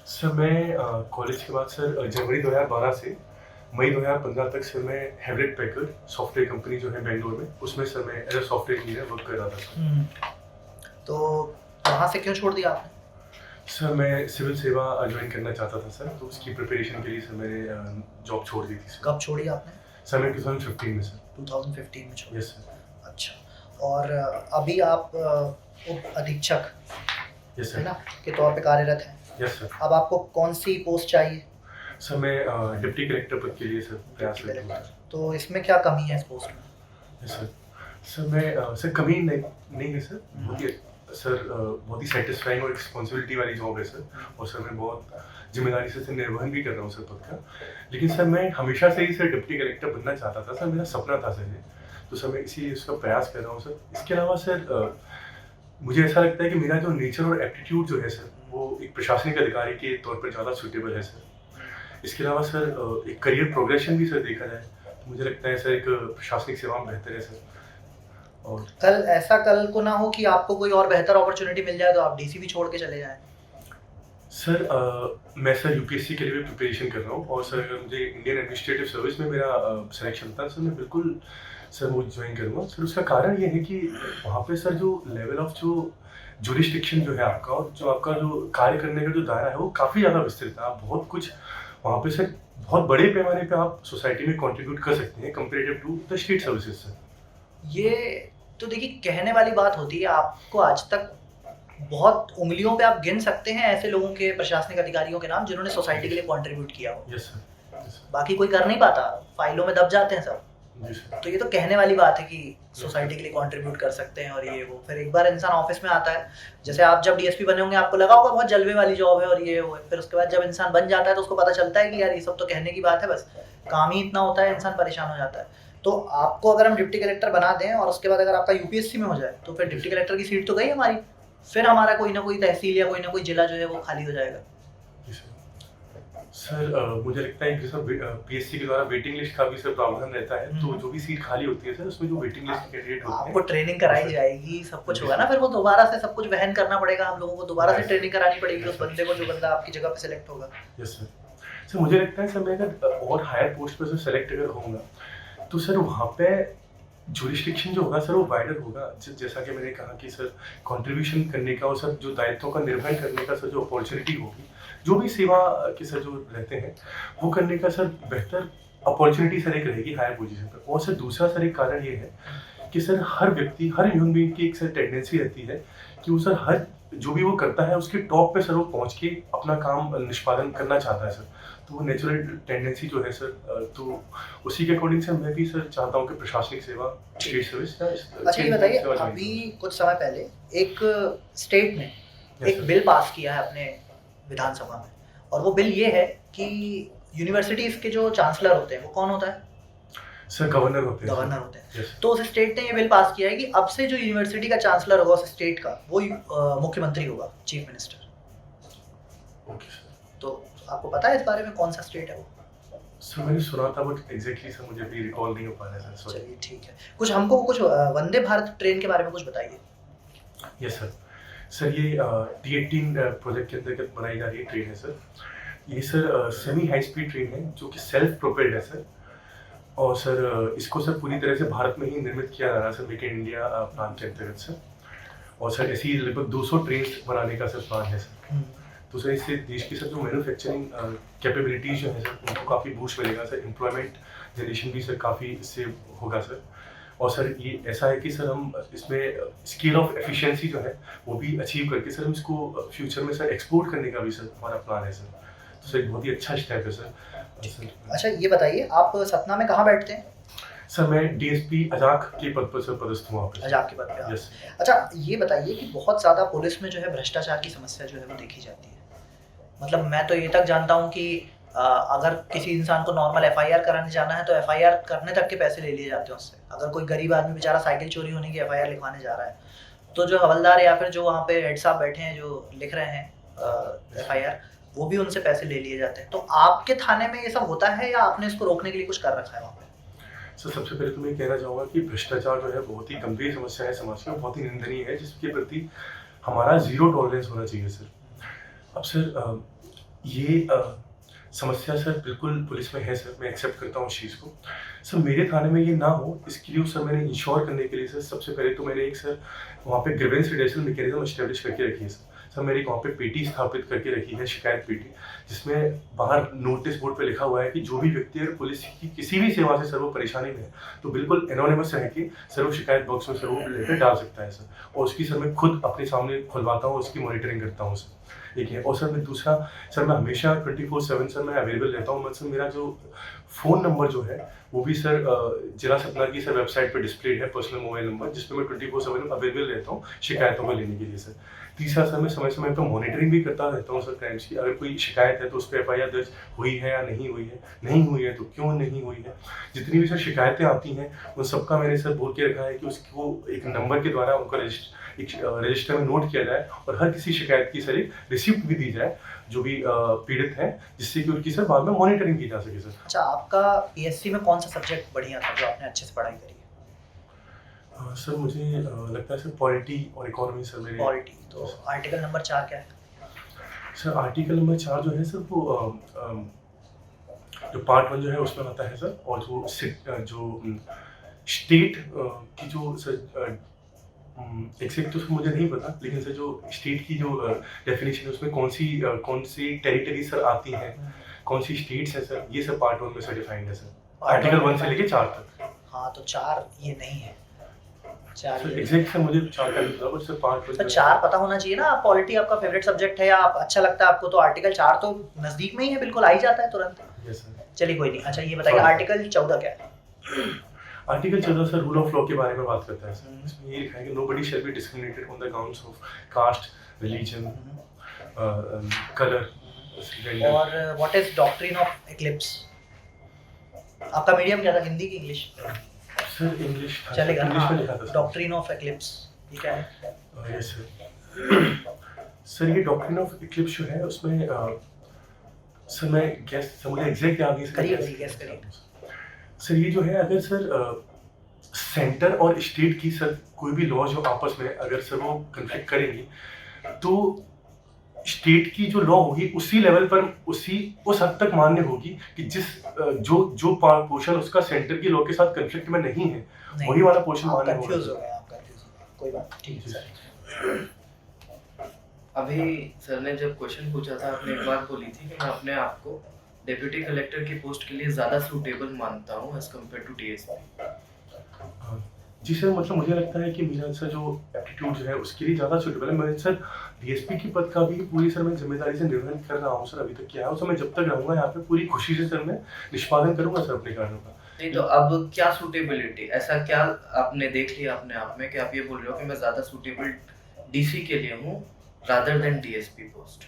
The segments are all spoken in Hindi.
सर मैं कॉलेज के बाद सर जनवरी 2012 से मई 2015 तक सर मैं हेवलेट पैकर्ड सॉफ्टवेयर कंपनी जो है बेंगलोर में, उसमें सर मैं as a software engineer work कर रहा था सर। तो वहाँ से क्यों छोड़ दिया आपने? सर मैं सिविल सेवा ज्वाइन करना चाहता था सर, तो उसकी प्रिपरेशन के लिए सर मैंने जॉब छोड़ दी थी सर। कब छोड़ी आपने? सर मैं 2015 में सर। 2015 में छोड़ी। Yes sir. अच्छा। और अभी आप उप अधीक्षक यस है सर। ना के तौर पे कार्यरत हैं। Yes sir. अब आपको कौन सी पोस्ट चाहिए? सर मैं डिप्टी कलेक्टर पद के लिए सर प्रयास डिप्टी करता हूँ कलेक्टर। सर। तो इसमें क्या कमी है इस पोस्ट में? Yes sir. सर मैं सर कमी नहीं है सर, बहुत ही सेटिस्फाइंग और रिस्पॉन्सिबिलिटी वाली जॉब है सर। और सर मैं बहुत जिम्मेदारी से सर निर्वहन भी कर रहा हूँ सर पद का। लेकिन सर मैं हमेशा से ही सर डिप्टी कलेक्टर बनना चाहता था सर, मेरा सपना था सर ये। तो सर मैं इसीलिए उसका प्रयास कर रहा हूँ सर। इसके अलावा सर मुझे ऐसा लगता है कि मेरा जो नेचर और एप्टीट्यूड जो है सर, वो एक प्रशासनिक अधिकारी के तौर पर ज़्यादा सूटेबल है सर। इसके अलावा सर एक करियर प्रोग्रेशन भी सर देखा जाए तो मुझे लगता है सर एक प्रशासनिक सेवा में बेहतर है सर। और कल को ना हो कि आपको कोई और बेहतर अपॉर्चुनिटी मिल जाए तो आप डीसी भी छोड़ के चले जाएं। सर मैं सर यूपीएससी के लिए भी प्रिपरेशन कर रहा हूँ, और सर अगर मुझे इंडियन एडमिनिस्ट्रेटिव सर्विस में मेरा सिलेक्शन होता है सर, मैं बिल्कुल सर वो ज्वाइन करूँगा सर। उसका कारण ये है कि वहाँ पे सर जो लेवल ऑफ जो जुरिस्डिक्शन जो है आपका, और जो आपका जो कार्य करने का जो दायरा है वो काफ़ी ज़्यादा विस्तृत है। आप बहुत कुछ वहाँ पे सर बहुत बड़े पैमाने पे आप सोसाइटी में कंट्रीब्यूट कर सकते हैं comparative to the state services sir. ये तो देखिए कहने वाली बात होती है। आपको आज तक बहुत उंगलियों पे आप गिन सकते हैं ऐसे लोगों के, प्रशासनिक अधिकारियों के नाम जिन्होंने सोसाइटी के लिए कंट्रीब्यूट किया हो। Yes sir. बाकी कोई कर नहीं पाता, फाइलों में दब जाते हैं सब। जी सर। तो ये तो कहने वाली बात है कि सोसाइटी के लिए कंट्रीब्यूट कर सकते हैं और ये वो। फिर एक बार इंसान ऑफिस में आता है, जैसे आप जब डीएसपी बने होंगे आपको लगा होगा बहुत जलवे वाली जॉब है और ये वो है। फिर उसके बाद जब इंसान बन जाता है तो उसको पता चलता है कि यार ये सब तो कहने की बात है, बस काम ही इतना होता है, इंसान परेशान हो जाता है। तो आपको अगर हम डिप्टी कलेक्टर बना दें और उसके बाद अगर आपका यूपीएससी में हो जाए तो फिर डिप्टी कलेक्टर की सीट तो गई हमारी। फिर हमारा कोई ना कोई तहसील या कोई ना कोई जिला जो है वो खाली हो जाएगा। जी सर। सर मुझे लगता है कि सर पीएससी के द्वारा वेटिंग लिस्ट का भी सर प्रावधान रहता है, तो जो भी सीट खाली होती है सर उसमें जो वेटिंग लिस्ट के कैंडिडेट होते हैं आपको ट्रेनिंग कराई जाएगी, सब कुछ होगा ना। फिर वो दोबारा से सब कुछ वहन करना पड़ेगा, हम लोगों को दोबारा से ट्रेनिंग करानी पड़ेगी उस बंदे को जो बंदा आपकी जगह पे सिलेक्ट होगा। Yes sir. सर मुझे लगता है सर मैं अगर और हायर पोस्ट पर सर सेलेक्ट अगर होऊंगा तो सर वहाँ पे जुरिस्डिक्शन जो होगा सर वो वाइडर होगा। जैसा कि मैंने कहा कि सर कंट्रीब्यूशन करने का और सर जो दायित्वों का निर्वहन करने का सर जो अपॉर्चुनिटी होगी, जो भी सेवा के सर जो रहते हैं वो करने का सर बेहतर अपॉर्चुनिटी सर एक रहेगी हायर पोजीशन पर। और सर दूसरा सर एक कारण ये है कि सर हर व्यक्ति, हर ह्यूमन बीइंग की एक सर टेंडेंसी रहती है कि वो सर हर जो भी वो करता है उसके टॉप पे सर वो पहुंच के अपना काम निष्पादन करना चाहता है सर। तो वो नेचुरल टेंडेंसी जो है सर, तो उसी के अकॉर्डिंग से मैं भी सर चाहता हूँ कि प्रशासनिक सेवा, स्टेट सर्विस या अच्छा ये बताइए, अभी कुछ समय पहले एक स्टेट ने एक बिल पास किया है अपने विधानसभा में, और वो बिल ये है कि यूनिवर्सिटीज के जो चांसलर होते हैं वो कौन होता है? सर गवर्नर होते हैं। गवर्नर होते हैं। Yes. तो उस स्टेट ने ये बिल पास किया है कि अब से जो यूनिवर्सिटी का चांसलर होगा उस स्टेट का, वो मुख्यमंत्री होगा, चीफ मिनिस्टर। Okay sir. तो आपको पता है इस बारे में कौन सा स्टेट है वो? सर मैंने सुना था बट एग्जैक्टली सर मुझे भी रिकॉल नहीं हो पा रहा है सर। चलिए ठीक है, कुछ हमको कुछ वंदे भारत ट्रेन के बारे में कुछ बताइए। Yes sir. सर ये T18 प्रोजेक्ट के अंतर्गत बनाई जा रही है ट्रेन है सर। ये sir semi high speed train है जो कि सेल्फ प्रोपेल्ड है सर। और सर इसको सर पूरी तरह से भारत में ही निर्मित किया जा रहा है sir, make in India plan के अंतर्गत सर। और सर ऐसी लगभग 200 ट्रेन बनाने का सर प्लान है सर। तो सर इससे देश की सर जो मैन्युफैक्चरिंग कैपेबिलिटीज जो है सर उनको काफ़ी बूस्ट मिलेगा सर। एम्प्लॉयमेंट जनरेशन भी सर काफ़ी इससे होगा सर। और सर ये ऐसा है कि सर हम इसमें स्केल ऑफ एफिशिएंसी जो है वो भी अचीव करके सर हम इसको फ्यूचर में सर एक्सपोर्ट करने का भी सर हमारा प्लान है सर। तो सर एक बहुत ही अच्छा स्टेप है सर। अच्छा ये बताइए, आप सतना में कहाँ बैठते हैं? सर मैं डीएसपी अजाक के पद पर सर पदस्थ हूँ वहाँ पे। अजाक के पद पे आप। यस। अच्छा ये बताइए कि बहुत ज़्यादा पुलिस में जो है भ्रष्टाचार की समस्या जो है वो देखी जाती है। मतलब मैं तो ये तक जानता हूँ कि अगर किसी इंसान को नॉर्मल एफआईआर कराने जाना है तो एफआईआर करने तक के पैसे ले लिए जाते हैं उससे। अगर कोई गरीब आदमी बेचारा साइकिल चोरी होने की एफआईआर लिखवाने जा रहा है तो जो हवलदार या फिर जो वहाँ पे हेड साहब बैठे हैं जो लिख रहे हैं एफआईआर, वो भी उनसे पैसे ले लिए जाते हैं। तो आपके थाने में ये सब होता है या आपने इसको रोकने के लिए कुछ कर रखा है वहाँ पे? सर सबसे पहले तो मैं कहना चाहूँगा कि भ्रष्टाचार जो है बहुत ही गंभीर समस्या है समाज में, बहुत ही निंदनीय है, जिसके प्रति हमारा जीरो टॉलरेंस होना चाहिए सर। अब सर ये समस्या सर बिल्कुल पुलिस में है सर, मैं एक्सेप्ट करता हूँ इस चीज़ को। सर मेरे थाने में ये ना हो, इसके लिए सर मैंने इंश्योर करने के लिए सर सबसे पहले तो मैंने एक सर वहाँ पे ग्रीवेंस रिडक्शन मैकेनिज्म एस्टेब्लिश करके रखी है सर। सर मैंने एक वहाँ पे पेटी स्थापित करके रखी है, शिकायत पेटी, जिसमें बाहर नोटिस बोर्ड पे लिखा हुआ है कि जो भी व्यक्ति अगर पुलिस की किसी भी सेवा से सर वो परेशानी में है, तो बिल्कुल एनोनिमस रह के सर वो शिकायत बॉक्स में सर वो लेटर डाल सकता है सर। और उसकी सर मैं खुद अपने सामने खुलवाता हूँ, उसकी मॉनिटरिंग करता हूँ सर। एक है। और सर मैं दूसरा, सर मैं हमेशा 24/7 सर मैं अवेलेबल रहता हूँ। मतलब मेरा जो फ़ोन नंबर जो है वो भी सर जिला सतना की सर वेबसाइट पे डिस्प्लेड है, पर्सनल मोबाइल नंबर, जिसपे मैं 24/7 अवेलेबल रहता हूँ शिकायतों को लेने के लिए सर। तीसरा सर मैं समय-समय पे मॉनिटरिंग भी करता रहता हूँ सर क्राइम्स की। अगर कोई शिकायत है तो उस पे एफआईआर दर्ज हुई है या नहीं हुई है, नहीं हुई है तो क्यों नहीं हुई है। जितनी भी सर शिकायतें आती हैं उन सबका मैंने सर बोल के रखा है कि उसको एक नंबर के द्वारा उनका रजिस्टर में नोट किया जाए और हर किसी शिकायत की सर एक रिसिप्ट भी दी जाए जो भी पीड़ित हैं, जिससे कि उनकी सर बाद में मॉनिटरिंग की जा सके सर। अच्छा, आपका पीएससी में कौन सा सब्जेक्ट बढ़िया था जो आपने अच्छे से पढ़ाई करी है? सर मुझे लगता है सर पॉलिटी और इकोनॉमी सर मेरे। पॉलिटी, तो आर्टिकल नंबर 4 क्या है? सर आर्टिकल नंबर 4 जो है सर वो जो पार्ट 1 जो है उसमें आता है सर। और जो स्टेट की जो सर एग्जैक्ट तो सर मुझे नहीं पता, लेकिन सर जो स्टेट की जो डेफिनेशन है उसमें कौन सी टेरिटरी सर आती हैं, कौन सी स्टेट्स हैं सर, ये सब पार्ट 1 में सर डिफाइंड है सर। आर्टिकल 1 से लेके 4 तक। हाँ, तो 4 ये नहीं है। 4 सर ये एग्जैक्ट सर मुझे 4 का नहीं पता, बट सर पार्ट 1 तो 4 पता होना चाहिए ना। पॉलिटी आपका फेवरेट सब्जेक्ट है या आप अच्छा लगता है आपको, तो आर्टिकल 4 तो नजदीक में ही है, बिल्कुल आ ही जाता है तुरंत। Yes sir. चलिए कोई नहीं। अच्छा ये बताइए आर्टिकल 14 क्या है? Article 14 sir rule of law के बारे में बात करता है सर। इसमें ये लिखा है कि nobody shall be discriminated on the grounds of caste, religion, colour, gender. और what is doctrine of eclipse? आपका मीडियम क्या था, हिंदी की इंग्लिश? सर इंग्लिश था, चलेगा इंग्लिश में ना। लिखा था सर। डॉक्ट्रिन ऑफ एक्लिप्स ये क्या है? Yes sir. सर ये डॉक्ट्रिन ऑफ इक्लिप्स जो है उसमें सर मैं गेस, सर मुझे एग्जैक्ट याद नहीं करिए सर। गेस करिए। सर ये जो है अगर सर सेंटर और स्टेट की सर कोई भी लॉ जो आपस में अगर सर वो कन्फ्लिक्ट करेंगी, तो स्टेट की जो लॉ होगी उसी लेवल पर उस हद तक मान्य होगी कि जो पोर्शन उसका सेंटर की लॉ के साथ कन्फ्लिक्ट में नहीं है, वही वाला पोर्शन आप मान्य कंफ्यूज हो होगा। गए, आप कंफ्यूज हो गए, कोई बात नहीं, ठीक है सर। अभी सर ने जब क्वेश्चन पूछा था, आपने एक बात बोली थी कि मैं अपने आप को डिप्यूटी कलेक्टर की पोस्ट के लिए ज़्यादा सूटेबल मानता हूँ एज कम्पेयर टू डीएसपी। जी सर, मतलब मुझे लगता है कि मेरा सर जो एप्टीट्यूड जो है उसके लिए ज़्यादा सूटेबल है। मैं सर डीएसपी की पद का भी पूरी सर मैं जिम्मेदारी से निर्वहन कर रहा हूँ सर, अभी तक किया है। सर मैं जब तक रहूँगा यहाँ पे पूरी खुशी से सर मैं निष्पादन करूँगा सर अपने कार्यों का। नहीं तो अब क्या सूटेबिलिटी, ऐसा क्या आपने देख लिया अपने आप में कि आप ये बोल रहे हो कि मैं ज़्यादा सूटेबल डीसी के लिए हूँ rather than DSP post?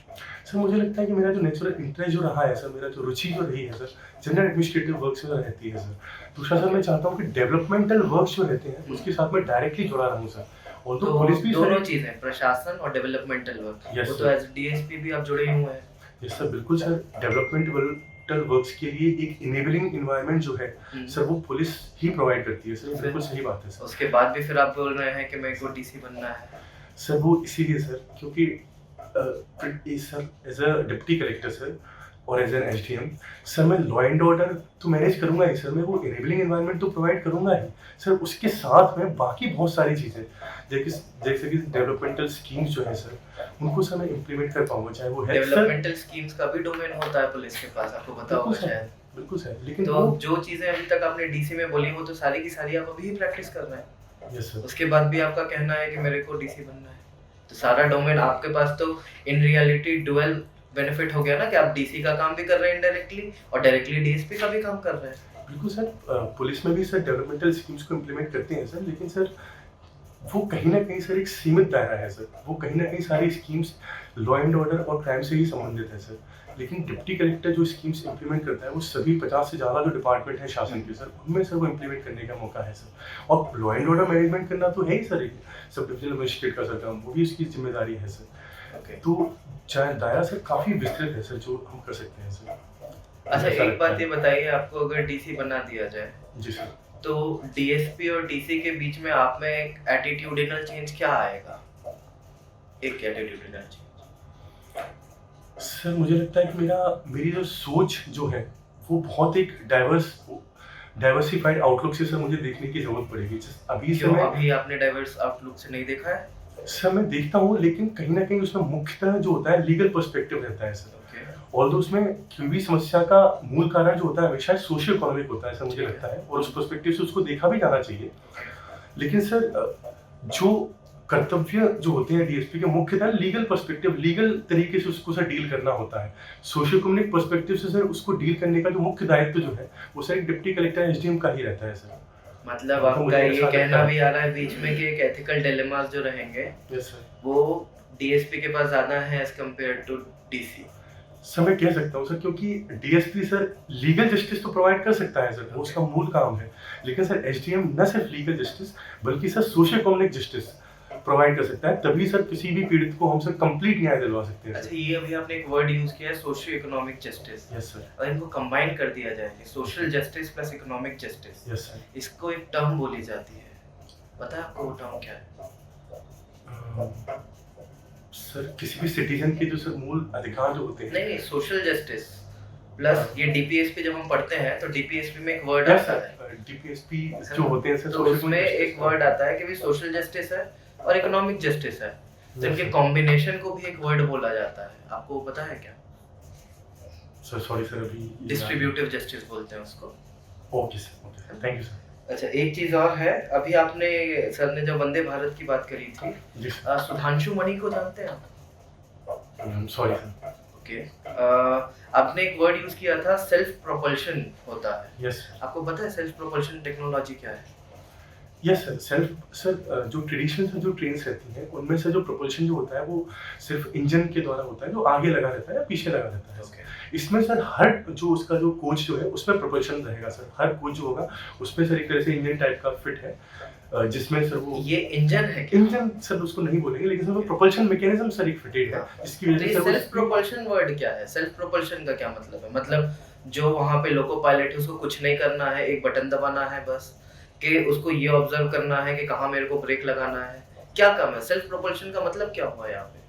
Sir मुझे लगता है कि मेरा जो नेचुरल इंटरेस्ट जो रहा है सर, मेरा जो रुचि जो रही है सर, जनरल एडमिनिस्ट्रेटिव वर्क से रहती है सर। दूसरा सर मैं चाहता हूँ कि डेवलपमेंटल वर्क जो रहते हैं उसके साथ में डायरेक्टल जुड़ा रहूँ सर। और तो पुलिस भी दोनों सर, चीजें, प्रशासन और डेवलपमेंटल वर्क, Yes, वो तो sir. एज डीएसपी भी आप जुड़े ही हुए हैं। यस सर, बिल्कुल सर। डेवलपमेंटल वर्क्स के लिए एक इनेबलिंग इन्वायरमेंट जो है सर वो पुलिस ही प्रोवाइड करती है सर। बिल्कुल सही बात है सर। उसके बाद भी फिर आप बोल रहे हैं कि मेरे को डीसी बनना है। सर वो इसीलिए सर क्योंकि sir as a deputy collector sir और एज एन एसडीएम सर मैं लॉ एंड ऑर्डर तो मैनेज करूंगा ही सर, मैं वो इनेबलिंग एनवायरनमेंट तो प्रोवाइड करूंगा ही सर। उसके साथ में बाकी बहुत सारी चीज़ें जैसे कि डेवलपमेंटल स्कीम्स जो है सर उनको सर मैं इम्प्लीमेंट कर पाऊंगा, चाहे वो हेल्थ सर। डेवलपमेंटल स्कीम्स का भी डोमेन होता है पुलिस के पास, आपको पता होगा शायद। बिल्कुल सर, लेकिन तो जो चीजें अभी तक आपने डीसी में बोली वो तो सारी की सारी आप अभी ही प्रैक्टिस कर रहे हैं। Yes sir. उसके बाद भी आपका कहना है कि मेरे को डीसी बनना है, तो सारा डोमेन आपके पास तो इन रियलिटी डुअल बेनिफिट हो गया ना कि आप डीसी का काम भी कर रहे हैं इनडायरेक्टली और डायरेक्टली डीएसपी का भी काम कर रहे हैं। बिल्कुल सर। पुलिस में भी सर डेवलपमेंटल स्कीम्स को इम्प्लीमेंट करते हैं सर, लेकिन सर वो कहीं ना कहीं सर एक सीमित दायरा है सर। वो कहीं ना कहीं सारी स्कीम्स लॉ एंड ऑर्डर और क्राइम से ही संबंधित है सर। लेकिन डिप्टी कलेक्टर जो स्कीम्स इम्प्लीमेंट करता है वो सभी 50 से ज़्यादा जो डिपार्टमेंट है शासन के सर, उनमें सर वो इम्प्लीमेंट करने का मौका है सर। और लॉ एंड ऑर्डर मैनेजमेंट करना तो है ही सर, एक सब डिविजनल मजिस्ट्रेट का सर काम, वो भी उसकी जिम्मेदारी है सर। तो दायरा सर काफ़ी विस्तृत है सर जो हम कर सकते हैं सर। अच्छा एक बात ये बताइए, आपको अगर डीसी बना दिया जाए जी सर, तो डीएसपी और डीसी के बीच में आप में एक एटीट्यूडिनल चेंज क्या आएगा? एक एटीट्यूडिनल चेंज सर मुझे लगता है कि मेरी जो सोच जो है वो बहुत एक डाइवर्सिफाइड आउटलुक से सर मुझे देखने की जरूरत पड़ेगी। अभी से क्यों मैं अभी आपने डाइवर्स आउटलुक से नहीं देखा है? सर मैं देखता हूँ, लेकिन कहीं ना कहीं उसमें मुख्यतः जो होता है लीगल पर्सपेक्टिव रहता है सर। ओके, ऑल्दो उसमें क्योंकि समस्या का मूल कारण जो होता है हमेशा सोशियो इकोनॉमिक होता है सर, मुझे लगता है, और उस पर्सपेक्टिव से उसको देखा भी जाना चाहिए। लेकिन सर जो कर्तव्य जो होते हैं डीएसपी के मुख्यतः लीगल पर्सपेक्टिव, लीगल तरीके से उसको सर डील करना होता है। सोशियो इकोनॉमिक पर्सपेक्टिव से सर उसको डील करने का जो मुख्य दायित्व जो है वो सर एक डिप्टी कलेक्टर एसडीएम का ही रहता है सर। मतलब तो आपका मुझे ये ऐसा कहना लगता है। भी आ रहा है बीच में कि एक एथिकल डिलेमास जो रहेंगे यस सर। वो डीएसपी के पास ज्यादा है as compare to DC. Sir मैं कह सकता हूँ सर, क्योंकि डीएसपी सर लीगल जस्टिस तो प्रोवाइड कर सकता है सर, वो उसका मूल काम है। लेकिन सर एसडीएम न सिर्फ लीगल जस्टिस बल्कि sir socio economic justice provide कर सकता है, तभी सर किसी भी पीड़ित को हम सर कंप्लीट न्याय दिलवा सकते हैं अच्छा, सर। ये अभी आपने एक वर्ड यूज किया है socio economic justice, yes sir. और इनको कंबाइन कर दिया जाए कि social justice plus economic justice, yes sir. इसको एक टर्म बोली जाती है। पता है आपको वो टर्म क्या है? सर किसी भी सिटीजन के जो सर मूल अधिकार जो होते हैं। नहीं, सोशल जस्टिस प्लस ये डीपीएसपी जब हम पढ़ते हैं तो डीपीएसपी में एक वर्ड यस आता है, सर, डीपीएसपी जो होते हैं सर तो उसमें एक वर्ड आता है कि भी सोशल जस्टिस है और इकोनॉमिक जस्टिस है, तो इनके कॉम्बिनेशन को भी एक वर्ड बोला जाता है। आपको पता है क्या? सर सॉरी सर, अभी डिस्ट्रीब्यूटिव जस्टिस बोलते हैं उसको। Okay sir, okay thank you sir. अच्छा, एक चीज और है, अभी आपने सर ने जो वंदे भारत की बात करी थी, जी सर। सुधांशु मणि को जानते हैं आप? Sorry sir. ओके, आपने एक वर्ड यूज किया था सेल्फ प्रोपल्शन होता है। यस आपको पता है सेल्फ प्रोपल्शन टेक्नोलॉजी क्या है? Yes sir. सर जो ट्रेडिशनल से जो ट्रेन्स रहती हैं उनमें से जो प्रोपल्शन जो होता है वो सिर्फ इंजन के द्वारा होता है, जो आगे लगा रहता है या पीछे लगा रहता है। इसमें सर हर जो उसका जो कोच जो है उसमें प्रोपल्शन रहेगा सर, हर कोच जो होगा उसमें सर एक तरह से इंजन टाइप का फिट है, जिसमें सर वो ये इंजन है क्या? इंजन सर उसको नहीं बोलेंगे, लेकिन सर वो प्रोपल्शन मैकेनिज्म सर एक फिटेड है, जिसकी वजह से सर सेल्फ प्रोपल्शन वर्ड क्या है? सेल्फ प्रोपल्शन का क्या मतलब है? मतलब जो वहां पे लोको पायलट है उसको कुछ नहीं करना है, एक बटन दबाना है बस, कि उसको ये ऑब्जर्व करना है कि कहाँ मेरे को ब्रेक लगाना है, क्या काम है? सेल्फ प्रोपल्शन का मतलब क्या हुआ यहाँ पे?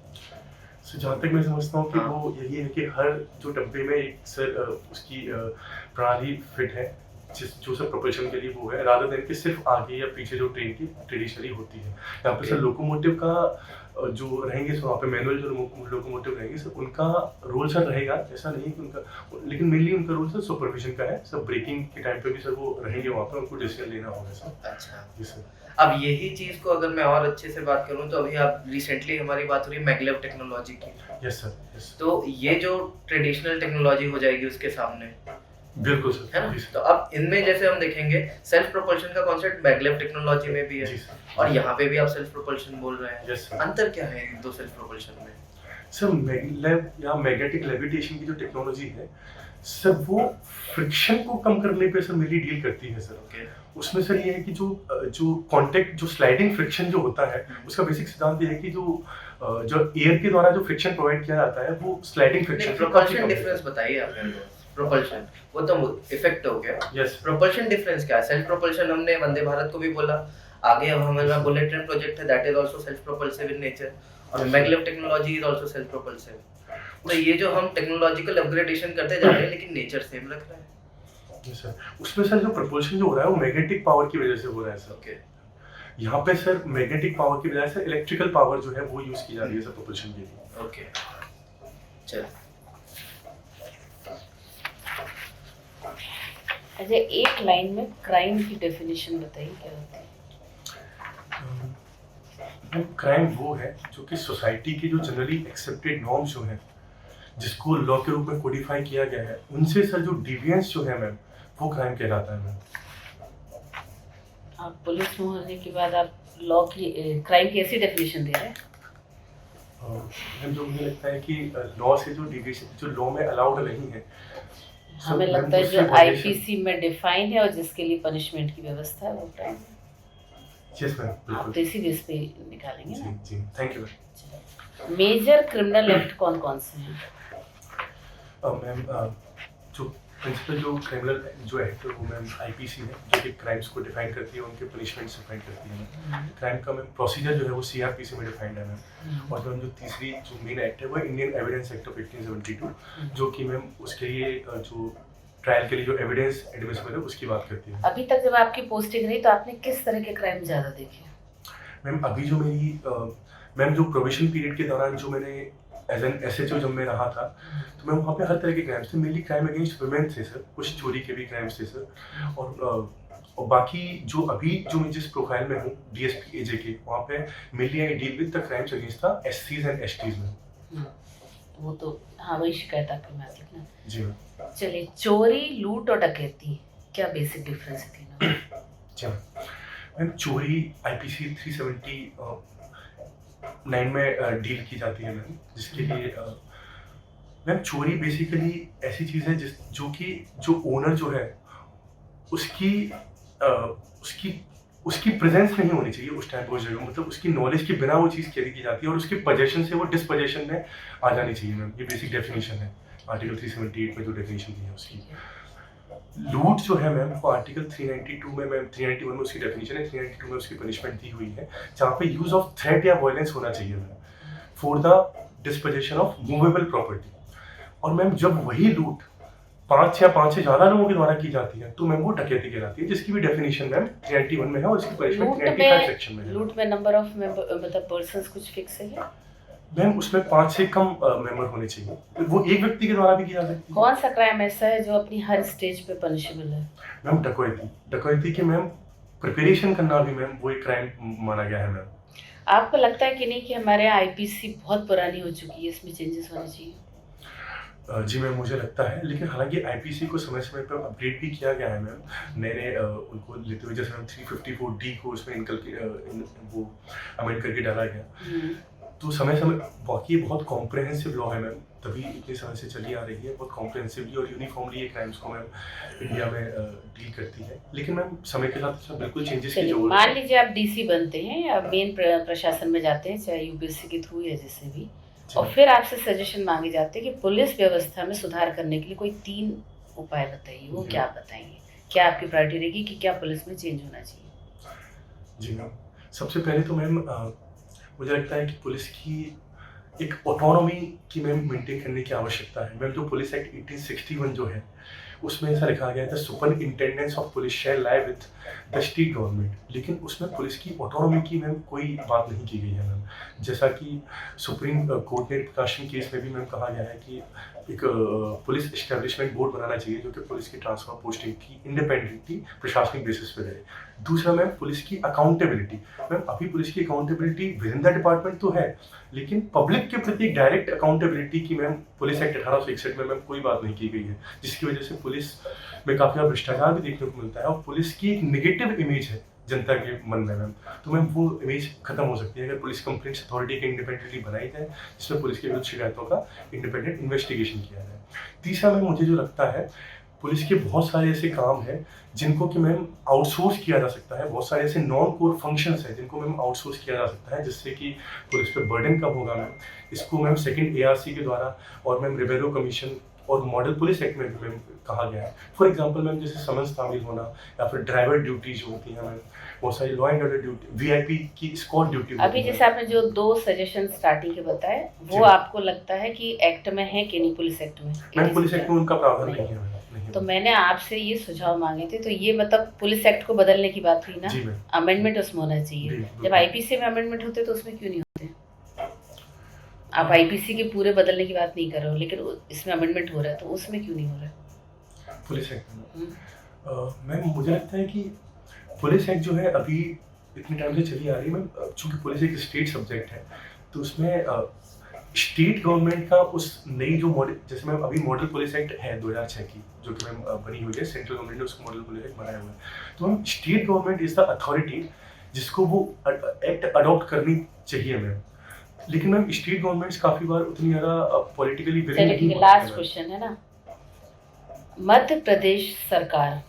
सर जहाँ तक मैं समझता हूँ कि हाँ। वो यही है कि हर जो डब्बे में एक सर उसकी प्रणाली फिट है जो सब प्रोपल्शन के लिए वो है, रादर देन कि सिर्फ आगे या पीछे जो ट्रेन की ट्रेडिशनली होती है। यहाँ पे सर लोकोमोटिव का जो रहेंगे सर, वहाँ पे मैनुअल जो लोकोमोटिव रहेंगे सर उनका रोल सर रहेगा, ऐसा नहीं कि उनका, लेकिन मेनली उनका रोल सर सुपरविजन का है सर। ब्रेकिंग के टाइम पे भी सर वो रहेंगे वहाँ पे, उनको डिसीजन लेना होगा सर। अच्छा, जी सर। अब यही चीज को अगर मैं और अच्छे से बात करूं तो अभी आप रिसेंटली हमारी बात हो रही है मैगलेव टेक्नोलॉजी की, यस सर, यस तो ये जो ट्रेडिशनल टेक्नोलॉजी हो जाएगी उसके सामने, बिल्कुल सर, है ना? जी सर। तो अब इनमें जैसे हम देखेंगे सेल्फ प्रोपल्शन का कॉन्सेप्ट मैगलेव टेक्नोलॉजी में भी जी है, सर। और यहाँ पे भी आप सेल्फ प्रोपल्शन बोल रहे हैं। Yes sir. अंतर क्या है इन दो सेल्फ प्रोपल्शन में? सर मैगलेव या मैग्नेटिक लेविटेशन की जो टेक्नोलॉजी है सर वो फ्रिक्शन को कम करने पे सर मेरी डील करती है सर। ओके, उसमें सर ये है कि जो कांटेक्ट जो स्लाइडिंग फ्रिक्शन जो होता है उसका बेसिक सिद्धांत ये है कि जो एयर के द्वारा जो फ्रिक्शन प्रोवाइड किया जाता है वो स्लाइडिंग फ्रिक्शन प्रोपल्शन डिफरेंस बताइए आप मेरे को। प्रोपल्शन वो तो इफेक्ट हो गया, यस प्रोपल्शन डिफरेंस क्या है? सेल्फ प्रोपल्शन हमने वंदे भारत को भी बोला, आगे अब हमारा बुलेट ट्रेन प्रोजेक्ट है, that is also self propulsive in nature, और Yes, maglev technology is also self propulsive. तो ये जो हम टेक्नोलॉजिकल अपग्रेडेशन करते जा रहे हैं लेकिन नेचर सेम रख रहा है। सर। उसमें सर जो प्रपोल्शन जो हो रहा है वो मैग्नेटिक पावर की वजह से हो रहा है सर। ओके, यहाँ पे सर मैग्नेटिक पावर की बजाय सर इलेक्ट्रिकल पावर जो है वो यूज की जा रही है सर प्रपोल्शन के लिए। ओके, चल। अच्छा, एक लाइन में क्राइम की डेफिनेशन बताइए क्या होती है? क्राइम वो है जो कि सोसाइटी की जो जनरली एक्सेप्टेड नॉर्म्स जो है जिसको लॉ के रूप में कोडिफाई किया गया है उनसे सर जो डिविएंस जो है मैम वो क्राइम कहलाता है मैम। आप पुलिस में होने के बाद आप लॉ की क्राइम की ऐसी डेफिनेशन दे रहे हैं? मैम जो मुझे लगता है कि लॉ से जो डिविएशन जो लॉ में अलाउड नहीं है, हमें मैम, लगता है उससे जो violation- आईपीसी में डिफाइंड है और जिसके लिए पनिशमेंट की व्यवस्था है वो क्राइम है। यस मैम, आप बिल्कुल। तो इसी बेस पे निकालेंगे जी ना। जी, thank you ma'am. Major criminal act कौन कौन से हैं? मैम जो प्रिंसिपल जो क्रिमिनल जो एक्ट है वो मैम आईपीसी है, जो कि क्राइम्स को डिफाइन करती है, उनके पनिशमेंट्स डिफाइन करती है मैम। क्राइम का मैम प्रोसीजर जो है वो सीआरपीसी में डिफाइंड है मैम। और जो तीसरी जो मेन एक्ट है वो इंडियन एविडेंस एक्ट ऑफ 1872, जो कि मैम उसके लिए जो ट्रायल के लिए जो एविडेंस एडमिसिबल है उसकी बात करती है। अभी तक जब आपकी पोस्टिंग रही तो आपने किस तरह के क्राइम ज़्यादा देखे? मैम अभी जो मेरी मैम जो प्रोबेशन पीरियड के दौरान जो मैंने एज एन एसएचओ जब मैं रहा था, तो मैं वहाँ पे हर तरह के क्राइम्स थे। मेनली क्राइम अगेंस्ट वुमेन थे सर, कुछ चोरी के भी क्राइम्स थे सर। और बाकी जो अभी जो मैं जिस प्रोफाइल में हूँ डीएसपी एजे के, वहाँ पे mainly I deal with the crimes against the एससीज एंड एसटीज में। वो तो हाँ, वही शिकायत आपकी में आती है ना। जी मैम। चलिए, चोरी, लूट और डकैती, क्या बेसिक डिफरेंस है तीनों? जी मैम, चोरी आईपीसी 379 में डील की जाती है मैम, जिसके लिए मैम चोरी बेसिकली ऐसी चीज़ है जो ओनर जो है उसकी उसकी प्रेजेंस नहीं होनी चाहिए उस टाइम पर उस जगह, मतलब उसकी नॉलेज के बिना वो चीज़ कैरी की जाती है और उसके पोजेशन से वो डिसपोजेशन में आ जानी चाहिए मैम। ये बेसिक डेफिनेशन है आर्टिकल 378 में जो डेफिनेशन दी है उसकी। लूट जो है मैम वो आर्टिकल 392 में मैम 391 में उसकी डेफिनेशन है, 392 में उसकी पनिशमेंट दी हुई है, जहाँ पे यूज ऑफ थ्रेट या वायलेंस होना चाहिए ma'am for the disposition of movable property. और मैम जब वही लूट 5 या 5 से ज्यादा लोगों के द्वारा की जाती है तो मैम वो डकैती कहलाती है, जिसकी भी डेफिनेशन मैम 391 में है और इसकी पनिशमेंट 395 सेक्शन में है। लूट में नंबर ऑफ मतलब पर्संस कुछ फिक्स है क्या? मैम उसमें 5 से कम मेंबर होने चाहिए, वो एक व्यक्ति के द्वारा भी किया जा सकती है। कौन सा क्राइम ऐसा है जो अपनी हर स्टेज पे पनिशेबल है? मैम डकैती की मैम प्रिपरेशन करना भी मैम वो एक क्राइम माना गया है मैम। आपको लगता है कि नहीं कि हमारे यहाँ आईपीसी बहुत पुरानी हो चुकी है, इसमें चेंजेस होने चाहिए? जी मैम, मुझे लगता है, लेकिन हालांकि आईपीसी को समय समय पर अपडेट भी किया गया है मैम, नए उनको लेते हुए, जैसे मैम 354D को उसमें वो अमेंड करके डाला गया। तो समय समय बाकी बहुत कॉम्प्रहेंसिव लॉ है मैम, तभी इतने समय से चली आ रही है, बहुत कॉम्प्रहेंसिवली और यूनिफॉर्मली ये क्राइम्स को मैम इंडिया में डील करती है। लेकिन मैम समय के साथ बिल्कुल चेंजेस की जरूरत है। मान लीजिए आप डीसी बनते हैं या मेन प्रशासन में जाते हैं, चाहे यूपीएससी के थ्रू या जिससे भी, और फिर आपसे सजेशन मांगे जाते हैं कि पुलिस व्यवस्था में सुधार करने के लिए कोई 3 उपाय बताइए, वो क्या बताएंगे? क्या आपकी प्रायोरिटी रहेगी कि क्या पुलिस में चेंज होना चाहिए? जी मैम, सबसे पहले तो मैम मुझे लगता है कि पुलिस की एक ऑटोनॉमी की मैम मेंटेन करने की आवश्यकता है मैम। जो पुलिस एक्ट 1861 जो है उसमें ऐसा लिखा गया है the superintendence of police shall lie with the state government, लेकिन उसमें पुलिस की ऑटोनॉमी की मैम कोई बात नहीं की गई है मैम। जैसा कि सुप्रीम कोर्ट ने प्रकाशन केस में भी मैम कहा गया है कि एक पुलिस एस्टेब्लिशमेंट बोर्ड बनाना चाहिए जो कि पुलिस की ट्रांसफर पोस्टिंग की इंडिपेंडेंटली प्रशासनिक बेसिस पे रहे। दूसरा मैम पुलिस की अकाउंटेबिलिटी, मैम अभी पुलिस की accountability with in the department तो है, लेकिन पब्लिक के प्रति डायरेक्ट अकाउंटेबिलिटी की मैम पुलिस एक्ट 1861 में मैम कोई बात नहीं की गई है, जिसकी वजह से पुलिस में काफ़ी ज़्यादा भ्रष्टाचार भी देखने को मिलता है और पुलिस की एक निगेटिव इमेज है जनता के मन में मैम। तो मैम वो इमेज खत्म हो सकती है अगर पुलिस कंप्लेंट्स अथॉरिटी के इंडिपेंडेंटली बनाई जाए, जिसमें पुलिस के विरुद्ध शिकायतों का इंडिपेंडेंट इन्वेस्टिगेशन किया जाए। तीसरा मैम मुझे जो लगता है, पुलिस के बहुत सारे ऐसे काम हैं जिनको कि मैम आउटसोर्स किया जा सकता है, बहुत सारे ऐसे नॉन कोर फंक्शंस हैं जिनको मैम आउटसोर्स किया जा सकता है, जिससे कि पुलिस पे बर्डन कम होगा मैम। इसको मैम सेकंड ARC के द्वारा और मैम रिबेरो कमीशन और मॉडल पुलिस एक्ट में भी मैम कहा गया है। फॉर एग्जांपल मैम जैसे समन्स तामील होना या फिर ड्राइवर ड्यूटी जो होती है मैम, बहुत सारी law and order duty, VIP की स्क्वाड ड्यूटी। अभी जैसे आपने जो 2 सजेशन स्टार्टिंग के बताए, वो आपको लगता है कि एक्ट में है कि नहीं? पुलिस एक्ट में? मैम पुलिस एक्ट में उनका प्रावधान नहीं है। तो मैंने आपसे ये सुझाव मांगे थे, तो ये मतलब पुलिस एक्ट को बदलने की बात हुई ना, अमेंडमेंट उसमें होना चाहिए। जब आईपीसी में अमेंडमेंट होते तो उसमें क्यों नहीं होते? आप आईपीसी के पूरे बदलने की बात नहीं कर रहे हो, लेकिन इसमें अमेंडमेंट हो रहा है, तो उसमें क्यों नहीं हो रहा है पुलिस एक्ट? मैम मुझे लगता है कि पुलिस एक्ट जो है अभी इतने टाइम से चली आ रही है मैम, चूँकि पुलिस एक स्टेट सब्जेक्ट है, तो उसमें स्टेट गवर्नमेंट का उस नई जो मॉडल, जैसे मैम अभी मॉडल पुलिस एक्ट है 2006 की, जो कि मैम बनी हुई है, सेंट्रल गवर्नमेंट ने उसको मॉडल पुलिस एक्ट बनाया हुआ है। तो ma'am state government is the authority जिसको वो एक्ट अडॉप्ट करनी चाहिए मैम, लेकिन मैम स्टेट गवर्नमेंट्स काफ़ी बार उतनी ज़्यादा पॉलिटिकली विलिंग नहीं होती है। लास्ट क्वेश्चन है ना, मध्य प्रदेश सरकार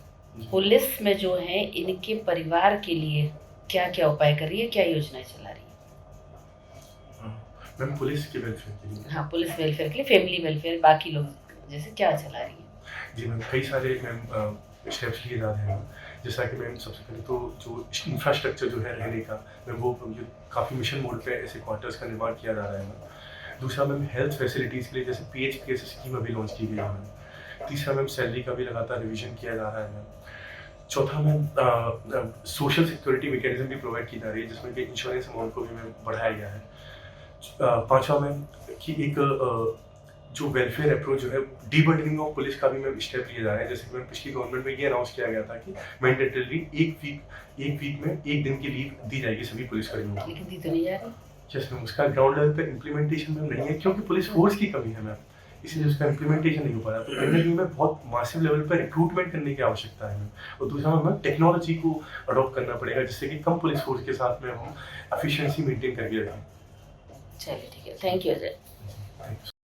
पुलिस में जो है इनके परिवार के लिए क्या क्या उपाय कर रही है, क्या योजनाएं चला रही है? मैम पुलिस के वेलफेयर के लिए, हाँ, पुलिस वेलफेयर के लिए, फैमिली वेलफेयर, बाकी लोग जैसे क्या चला रही है? जी मैम, कई सारे मैम स्टेप्स लिए जा रहे हैं मैम। जैसा कि मैम सबसे पहले तो जो इंफ्रास्ट्रक्चर जो है रहने का मैम, वो काफ़ी मिशन मोड पे ऐसे क्वार्टर्स का निर्माण किया जा रहा है मैम। दूसरा मैम, हेल्थ फैसिलिटीज़ के लिए जैसे PHPS स्कीम अभी लॉन्च की गई है मैम। तीसरा मैम, सैलरी का भी लगातार रिवीजन किया जा रहा है मैम। चौथा मैम, सोशल सिक्योरिटी मैकेनिज्म भी प्रोवाइड की जा रही है, जिसमें कि इंश्योरेंस अमाउंट को भी मैम बढ़ाया गया है। पाँचवा मैम, कि एक जो वेलफेयर अप्रोच जो है, डीबर्डनिंग ऑफ पुलिस का भी मैम स्टेप लिए जा रहे हैं। जैसे कि मैम पिछली गवर्नमेंट में ये अनाउंस किया गया था कि मैंडेटरी एक वीक में 1 दिन की लीव दी जाएगी सभी पुलिसकर्मियों को। लेकिन दी तो नहीं जा रही। यस मैम, उसका ग्राउंड लेवल पे इम्प्लीमेंटेशन मैम नहीं है, क्योंकि पुलिस फोर्स की कमी है मैम, इसलिए उसका इम्प्लीमेंटेशन नहीं हो पा रहा। तो कहीं ना कहीं में बहुत मासिव लेवल पर रिक्रूटमेंट करने की आवश्यकता है मैम। और दूसरा मैम, टेक्नोलॉजी को अडॉप्ट करना पड़ेगा, जिससे कि कम पुलिस फोर्स के साथ में हम एफिशिएंसी मेंटेन करके रखें। चलिए ठीक है, thank you Ajay. Thank you.